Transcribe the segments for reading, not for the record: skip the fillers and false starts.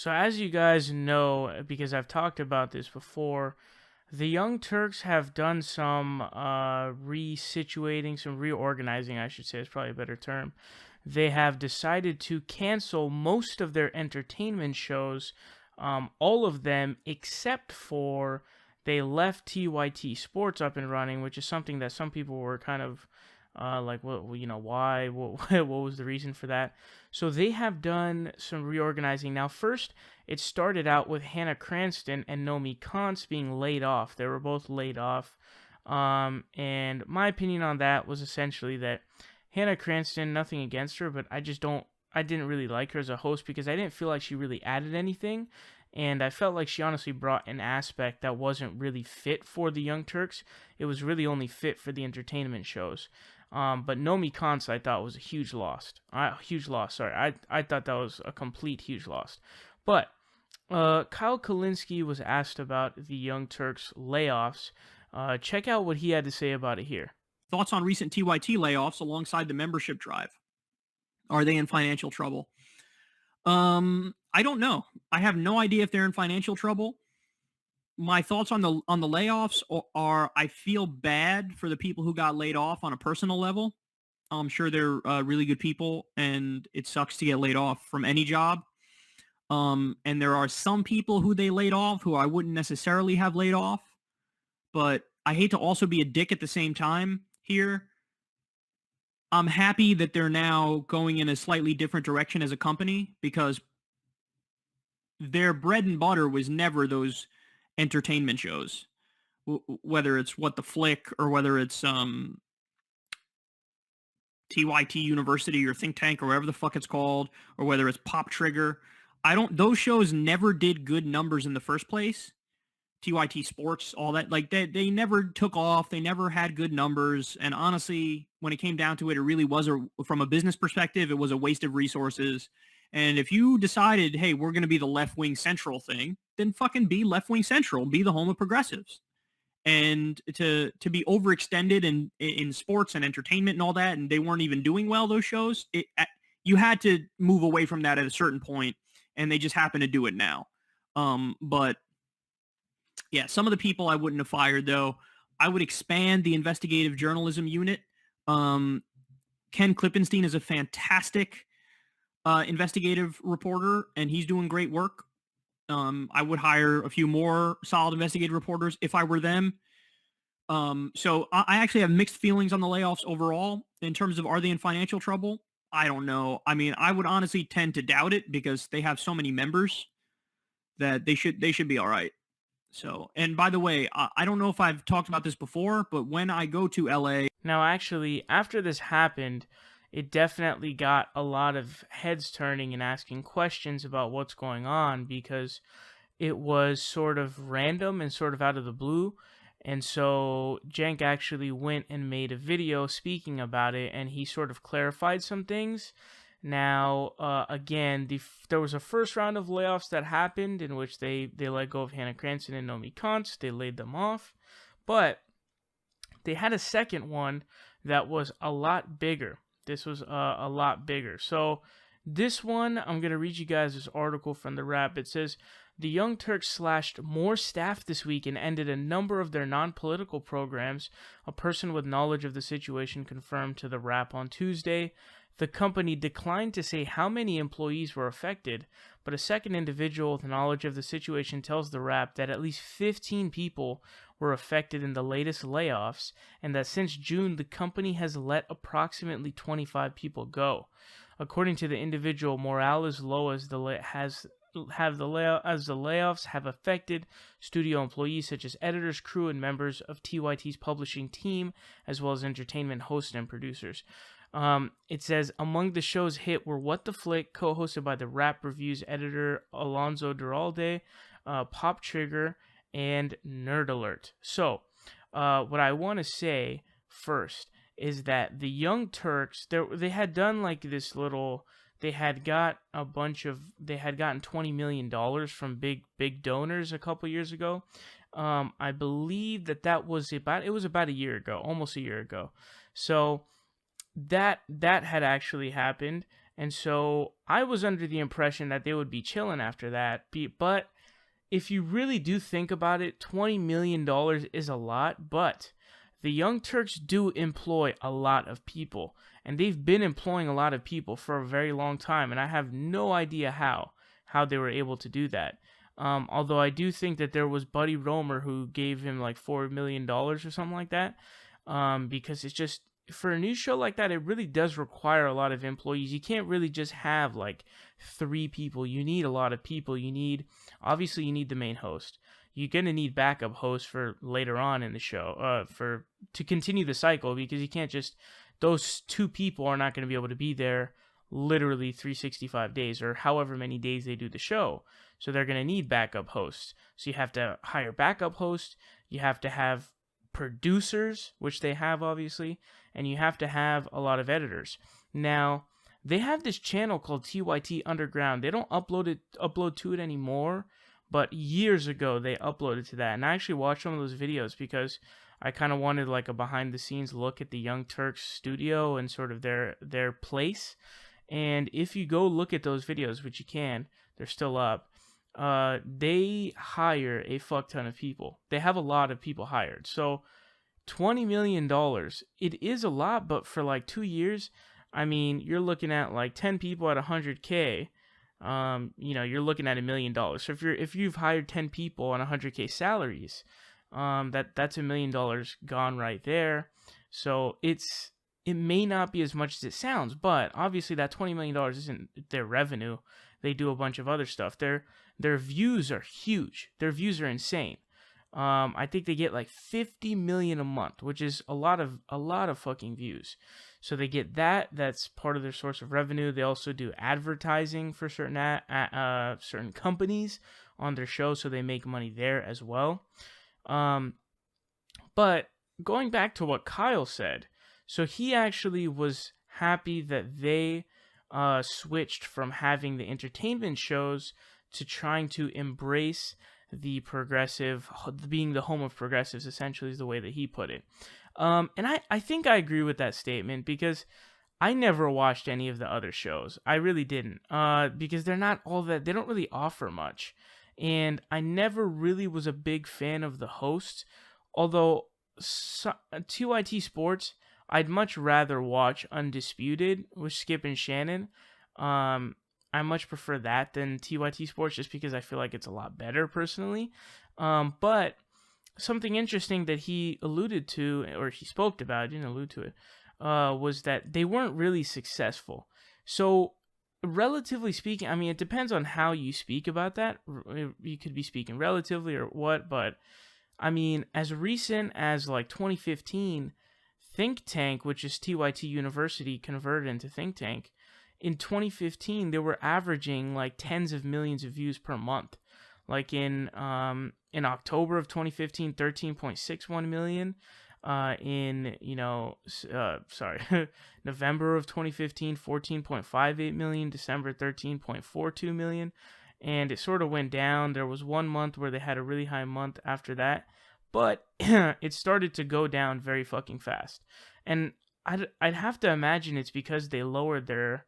So as you guys know, because I've talked about this before, the Young Turks have done some resituating, some reorganizing, I should say is probably a better term. They have decided to cancel most of their entertainment shows, all of them except for they left TYT Sports up and running, which is something that some people were kind of like, what, why? What was the reason for that? So they have done some reorganizing. Now, first, it started out with Hannah Cranston and Nomi Kantz being laid off. They were both laid off. And my opinion on that was essentially that Hannah Cranston, nothing against her, but I didn't really like her as a host because I didn't feel like she really added anything. And I felt like she honestly brought an aspect that wasn't really fit for the Young Turks. It was really only fit for the entertainment shows. But Nomi Kantz, I thought, was a huge loss. Sorry, I thought that was a complete huge loss. But Kyle Kulinski was asked about the Young Turks layoffs. Check out what he had to say about it here. Thoughts on recent TYT layoffs alongside the membership drive? Are they in financial trouble? I don't know. I have no idea if they're in financial trouble. My thoughts on the layoffs are I feel bad for the people who got laid off on a personal level. I'm sure they're really good people, and it sucks to get laid off from any job. And there are some people who they laid off who I wouldn't necessarily have laid off, but I hate to also be a dick at the same time here. I'm happy that they're now going in a slightly different direction as a company because their bread and butter was never those entertainment shows, whether it's What the Flick or whether it's TYT University or Think Tank or whatever the fuck it's called, or whether it's Pop Trigger. Those shows never did good numbers in the first place. TYT Sports, all that, like they never took off. They never had good numbers. And honestly, when it came down to it, it really was, from a business perspective, it was a waste of resources. And if you decided, hey, we're going to be the left-wing central thing, then fucking be left-wing central, be the home of progressives. And to be overextended in sports and entertainment and all that, and they weren't even doing well, those shows, you had to move away from that at a certain point, and they just happen to do it now. But yeah, some of the people I wouldn't have fired, though. I would expand the investigative journalism unit. Ken Klippenstein is a fantastic investigative reporter, and he's doing great work. I would hire a few more solid investigative reporters if I were them. So I actually have mixed feelings on the layoffs overall. In terms of, are they in financial trouble? I don't know. I mean, I would honestly tend to doubt it because they have so many members that they should be all right. So, and by the way, I don't know if I've talked about this before, but when I go to LA... Now, actually, after this happened, it definitely got a lot of heads turning and asking questions about what's going on because it was sort of random and sort of out of the blue. And so Cenk actually went and made a video speaking about it, and he sort of clarified some things. Now, again, there was a first round of layoffs that happened in which they let go of Hannah Cranston and Nomi Kantz. They laid them off. But they had a second one that was a lot bigger. This was a lot bigger. So this one, I'm going to read you guys this article from The Wrap. It says, the Young Turks slashed more staff this week and ended a number of their non-political programs, a person with knowledge of the situation confirmed to The Wrap on Tuesday. The company declined to say how many employees were affected, but a second individual with knowledge of the situation tells The Wrap that at least 15 people were affected in the latest layoffs, and that since June, the company has let approximately 25 people go. According to the individual, morale is low as the layoffs have affected studio employees such as editors, crew, and members of TYT's publishing team, as well as entertainment hosts and producers. It says, among the show's hit were What the Flick, co-hosted by the Wrap Reviews editor Alonso Duralde, Pop Trigger, and Nerd Alert. So, what I want to say first is that the Young Turks, they had done like this little, they had gotten $20 million from big donors a couple years ago. I believe that was about a year ago, almost a year ago. So that had actually happened, And so I was under the impression that they would be chilling after that. But if you really do think about it, $20 million is a lot, but the Young Turks do employ a lot of people, and they've been employing a lot of people for a very long time, and I have no idea how they were able to do that. Although I do think that there was Buddy Romer who gave him like $4 million or something like that, because it's just, for a news show like that, it really does require a lot of employees. You can't really just have like 3 people. You need a lot of people. Obviously you need the main host. You're gonna need backup hosts for later on in the show, to continue the cycle, because you can't just, those 2 people are not gonna be able to be there literally 365 days or however many days they do the show. So they're gonna need backup hosts. So you have to hire backup hosts. You have to have producers, which they have obviously, and you have to have a lot of editors. Now, they have this channel called TYT Underground. They don't upload to it anymore, but years ago they uploaded to that. And I actually watched one of those videos because I kind of wanted like a behind the scenes look at the Young Turks studio and sort of their place. And if you go look at those videos, which you can, they're still up, they hire a fuck ton of people. They have a lot of people hired. So $20 million, it is a lot, but for like 2 years, I mean, you're looking at like 10 people at 100K. You're looking at $1 million. So if you've hired 10 people on 100K salaries, that's $1 million gone right there. So it may not be as much as it sounds, but obviously that $20 million isn't their revenue. They do a bunch of other stuff. Their views are huge. Their views are insane. I think they get like 50 million a month, which is a lot of fucking views. So they get that. That's part of their source of revenue. They also do advertising for certain companies on their show, so they make money there as well. But going back to what Kyle said, so he actually was happy that they switched from having the entertainment shows to trying to embrace the progressive, being the home of progressives, essentially, is the way that he put it. And I think I agree with that statement, because I never watched any of the other shows. I really didn't, because they're not all that, they don't really offer much. And I never really was a big fan of the hosts, although 2IT Sports, I'd much rather watch Undisputed with Skip and Shannon. I much prefer that than TYT Sports, just because I feel like it's a lot better personally. But something interesting that he alluded to, or he spoke about, didn't allude to it, was that they weren't really successful. So, relatively speaking, I mean, it depends on how you speak about that. You could be speaking relatively or what, but I mean, as recent as like 2015, Think Tank, which is TYT University converted into Think Tank, in 2015, they were averaging like tens of millions of views per month. Like in October of 2015, 13.61 million. November of 2015, 14.58 million. December, 13.42 million. And it sort of went down. There was one month where they had a really high month after that, but it started to go down very fucking fast. And I'd have to imagine it's because they lowered their,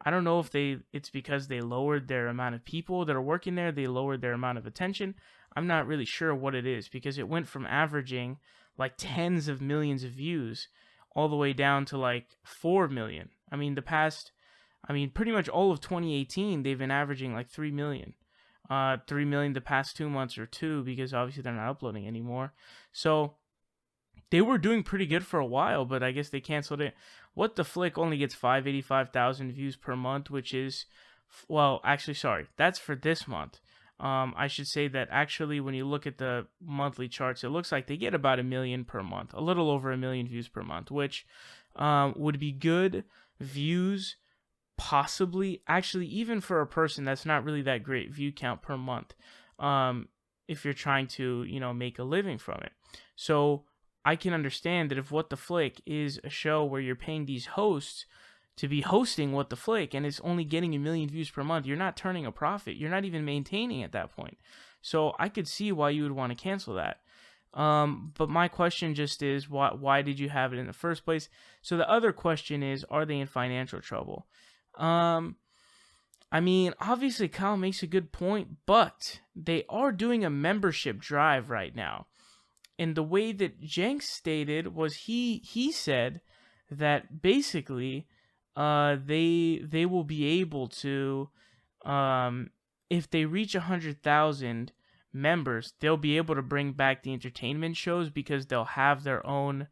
I don't know if it's because they lowered their amount of people that are working there, they lowered their amount of attention. I'm not really sure what it is, because it went from averaging like tens of millions of views all the way down to like 4 million. I mean, pretty much all of 2018, they've been averaging like 3 million. 3 million the past 2 months or 2, because obviously they're not uploading anymore. So they were doing pretty good for a while, but I guess they canceled it. What the Flick only gets 585,000 views per month, which is, well, actually, sorry, that's for this month. I should say that actually when you look at the monthly charts, it looks like they get about 1 million per month, a little over 1 million views per month, which would be good views, possibly, actually, even for a person that's not really that great view count per month, if you're trying to, make a living from it. So I can understand that if What the Flick is a show where you're paying these hosts to be hosting What the Flick and it's only getting 1 million views per month, you're not turning a profit. You're not even maintaining at that point. So I could see why you would want to cancel that. But my question just is, why did you have it in the first place? So the other question is, are they in financial trouble? Um, I mean, obviously Kyle makes a good point, but they are doing a membership drive right now. And the way that Jenks stated was he said that basically they will be able to if they reach 100,000 members, they'll be able to bring back the entertainment shows because they'll have their own,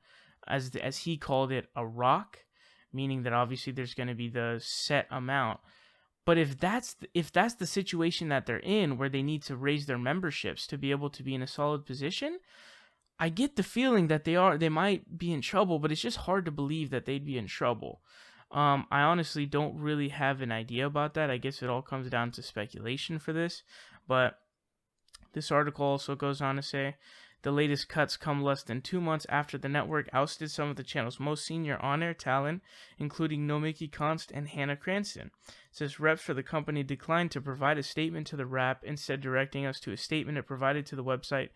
as he called it, a rock, meaning that obviously there's going to be the set amount. But if that's the situation that they're in, where they need to raise their memberships to be able to be in a solid position, I get the feeling that they might be in trouble, but it's just hard to believe that they'd be in trouble. I honestly don't really have an idea about that. I guess it all comes down to speculation for this, but this article also goes on to say the latest cuts come less than 2 months after the network ousted some of the channel's most senior on-air talent, including Nomiki Konst and Hannah Cranston. It says reps for the company declined to provide a statement to the Wrap, instead directing us to a statement it provided to the website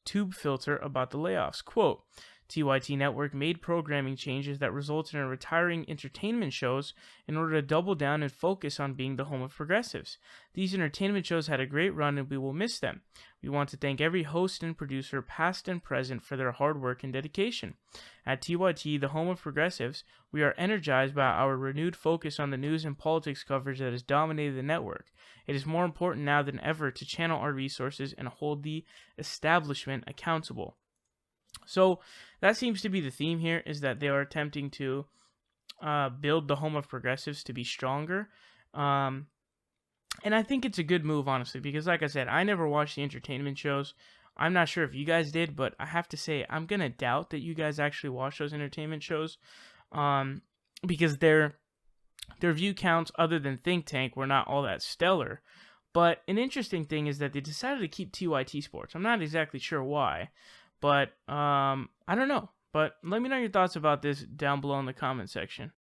Tube Filter about the layoffs. Quote, TYT Network made programming changes that resulted in retiring entertainment shows in order to double down and focus on being the home of progressives. These entertainment shows had a great run and we will miss them. We want to thank every host and producer, past and present, for their hard work and dedication. At TYT, the home of progressives, we are energized by our renewed focus on the news and politics coverage that has dominated the network. It is more important now than ever to channel our resources and hold the establishment accountable. So that seems to be the theme here, is that they are attempting to build the home of progressives to be stronger. And I think it's a good move, honestly, because like I said, I never watched the entertainment shows. I'm not sure if you guys did, but I have to say, I'm going to doubt that you guys actually watch those entertainment shows, because their view counts, other than Think Tank, were not all that stellar. But an interesting thing is that they decided to keep TYT Sports. I'm not exactly sure why, but I don't know. But let me know your thoughts about this down below in the comment section.